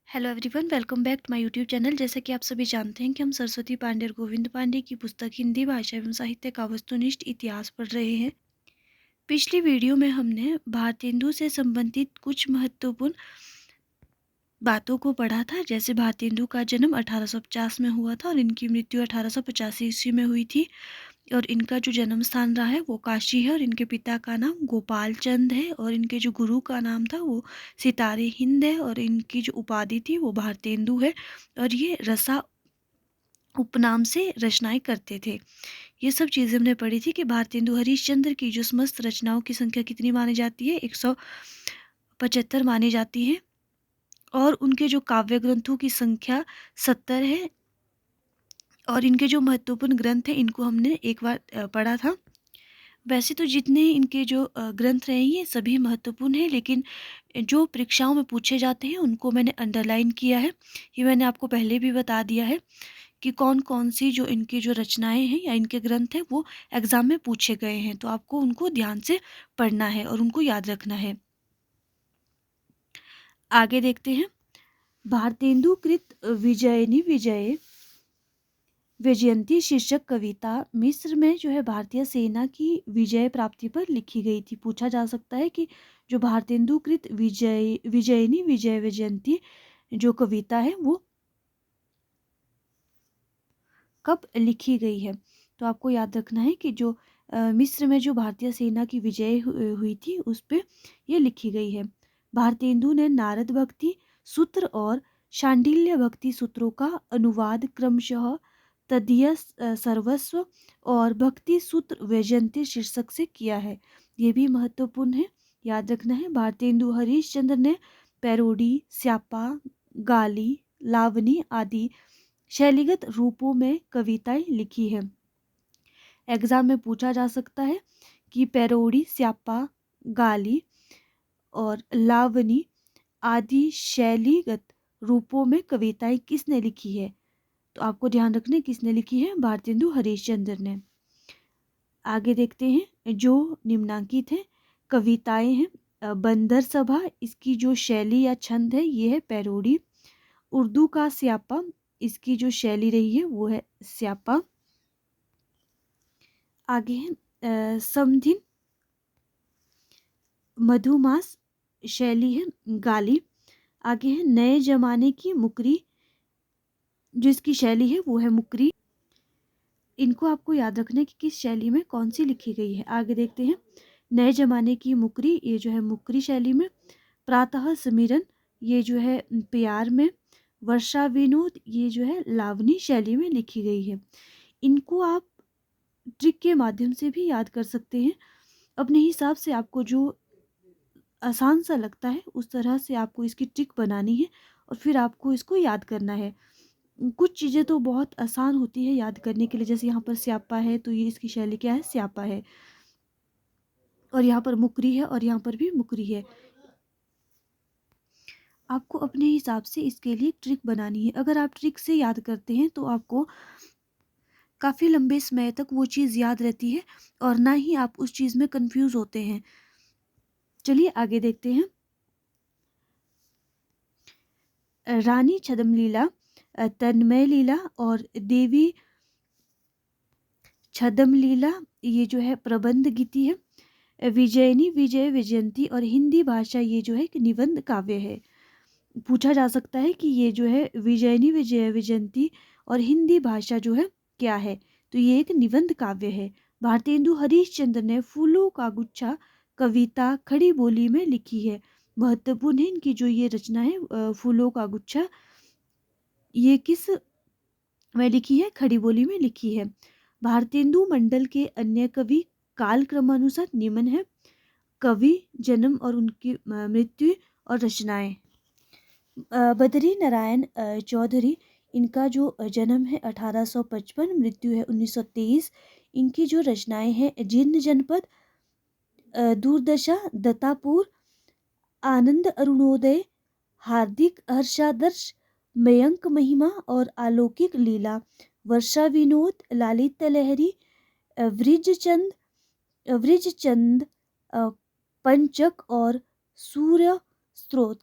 Hello everyone, welcome back to my YouTube channel. जैसा कि आप सभी जानते हैं कि हम सरस्वती पांडे और गोविंद पांडे की पुस्तक हिंदी भाषा एवं साहित्य का वस्तुनिष्ठ इतिहास पढ़ रहे हैं। पिछली वीडियो में हमने भारतेंदु से संबंधित कुछ महत्वपूर्ण बातों को पढ़ा था। जैसे भारतेंदु का जन्म 1850 में हुआ था और इनकी मृत्यु 1885 ईस्वी में हुई थी। और इनका जो जन्म स्थान रहा है वो काशी है और इनके पिता का नाम गोपाल चंद है और इनके जो गुरु का नाम था वो सितारे हिंद है और इनकी जो उपाधि थी वो भारतेंदु है। और ये रसा उपनाम से रचनाएं करते थे। ये सब चीज़ें हमने पढ़ी थी कि भारतेंदु हरिश्चंद्र की जो समस्त रचनाओं की संख्या कितनी मानी जाती है, 175 मानी जाती है। और उनके जो काव्य ग्रंथों की संख्या 70 है। और इनके जो महत्वपूर्ण ग्रंथ हैं इनको हमने एक बार पढ़ा था। वैसे तो जितने इनके जो ग्रंथ रहे ये सभी महत्वपूर्ण हैं, लेकिन जो परीक्षाओं में पूछे जाते हैं उनको मैंने अंडरलाइन किया है। ये मैंने आपको पहले भी बता दिया है कि कौन कौन सी जो इनकी जो रचनाएं हैं या इनके ग्रंथ हैं वो एग्ज़ाम में पूछे गए हैं, तो आपको उनको ध्यान से पढ़ना है और उनको याद रखना है। आगे देखते हैं। भारतेंदु कृत विजयनी विजय वैजयंती शीर्षक कविता मिस्र में जो है भारतीय सेना की विजय प्राप्ति पर लिखी गई थी। पूछा जा सकता है कि जो भारतेंदु कृत विजयनी विजय वैजयंती जो कविता है वो कब लिखी गई है। तो आपको याद रखना है कि जो मिस्र में जो भारतीय सेना की विजय हुई थी उस पे ये लिखी गई है। भारतेंदु ने नारद भक्ति सूत्र और शांडिल्य भक्ति सूत्रों का अनुवाद क्रमशः तदीय सर्वस्व और भक्ति सूत्र वैजयंती शीर्षक से किया है। ये भी महत्वपूर्ण है, याद रखना है। भारतेंदु हरिश्चंद्र ने पैरोडी, स्यापा, गाली, लावनी आदि शैलीगत रूपों में कविताएं लिखी है। एग्जाम में पूछा जा सकता है कि पैरोडी, स्यापा, गाली और लावनी आदि शैलीगत रूपों में कविताएं किसने लिखी है। तो आपको ध्यान रखना किसने लिखी है, भारतेंदु हरिश्चंद्र ने। आगे देखते हैं। जो निम्नांकित है कविताएं हैं। बंदर सभा, इसकी जो शैली या छंद है ये है पैरोडी। उर्दू का स्यापा, इसकी जो शैली रही है वो है स्यापा। आगे है समधिन मधुमास, शैली है गाली। आगे है नए जमाने की मुकरी, जो इसकी शैली है वो है मुकरी। इनको आपको याद रखना है कि किस शैली में कौन सी लिखी गई है। आगे देखते हैं। नए जमाने की मुकरी, ये जो है मुकरी शैली में। प्रातः समीरन, ये जो है प्यार में। वर्षा विनोद, ये जो है लावनी शैली में लिखी गई है। इनको आप ट्रिक के माध्यम से भी याद कर सकते हैं। अपने हिसाब से आपको जो आसान सा लगता है उस तरह से आपको इसकी ट्रिक बनानी है और फिर आपको इसको याद करना है। कुछ चीज़ें तो बहुत आसान होती है याद करने के लिए, जैसे यहाँ पर स्यापा है तो ये इसकी शैली क्या है, स्यापा है। और यहाँ पर मुकरी है और यहाँ पर भी मुकरी है। आपको अपने हिसाब से इसके लिए ट्रिक बनानी है। अगर आप ट्रिक से याद करते हैं तो आपको काफ़ी लंबे समय तक वो चीज़ याद रहती है और ना ही आप उस चीज़ में कंफ्यूज होते हैं। चलिए आगे देखते हैं। रानी छद्मलीला, तन्मय लीला और देवी छद्मलीला, ये जो है प्रबंध गीति है। विजयनी विजय वैजयंती और हिंदी भाषा, ये जो है एक निबंध काव्य है। पूछा जा सकता है कि ये जो है विजयनी विजय वैजयंती और हिंदी भाषा जो है क्या है। तो ये एक निबंध काव्य है। भारतेंदु हरिश्चंद्र ने फूलों का गुच्छा कविता खड़ी बोली में लिखी है। महत्वपूर्ण है इनकी जो ये रचना है फूलों का गुच्छा, ये किस में लिखी है, खड़ी बोली में लिखी है। भारतेंदु मंडल के अन्य कवि कालक्रमानुसार निम्न है। कवि, जन्म और उनकी मृत्यु और रचनाएं। बद्री नारायण चौधरी, इनका जो जन्म है 1855, मृत्यु है 1923। इनकी जो रचनाएं हैं जीर्ण जनपद, दूरदशा, दत्तापुर, आनंद अरुणोदय, हार्दिक हर्षादर्श, मयंक महिमा और अलौकिक लीला, वर्षा विनोद, लालित लहरी, वृजचंद, पंचक और सूर्य स्रोत,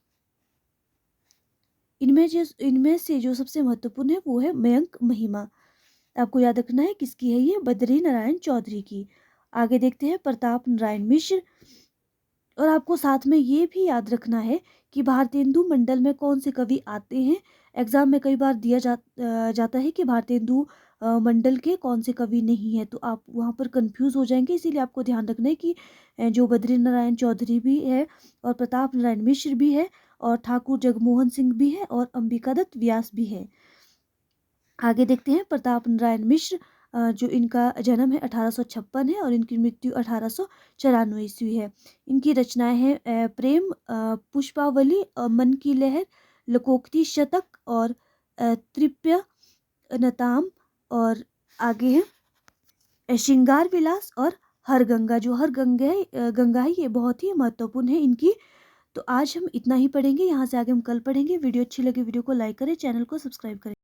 इनमें से जो सबसे महत्वपूर्ण है वो है मयंक महिमा। आपको याद रखना है किसकी है ये, बद्री नारायण चौधरी की। आगे देखते हैं प्रताप नारायण मिश्र। और आपको साथ में ये भी याद रखना है कि भारतेंदु मंडल में कौन से कवि आते हैं। एग्जाम में कई बार दिया जाता है कि भारतेंदु मंडल के कौन से कवि नहीं है, तो आप वहाँ पर कंफ्यूज हो जाएंगे। इसीलिए आपको ध्यान रखना है कि जो बद्री नारायण चौधरी भी है और प्रताप नारायण मिश्र भी है और ठाकुर जगमोहन सिंह भी है और अंबिका दत्त व्यास भी है। आगे देखते हैं प्रताप नारायण मिश्र, जो इनका जन्म है 1856 है और इनकी मृत्यु 1894 ईस्वी है। इनकी रचनाएं हैं प्रेम, पुष्पावली, मन की लहर, लोकोक्ति शतक और तृप्य नताम। और आगे है श्रृंगार विलास और हर गंगा। जो हर गंगा है ये बहुत ही महत्वपूर्ण है इनकी। तो आज हम इतना ही पढ़ेंगे, यहाँ से आगे हम कल पढ़ेंगे। वीडियो अच्छी लगी वीडियो को लाइक करें, चैनल को सब्सक्राइब करें।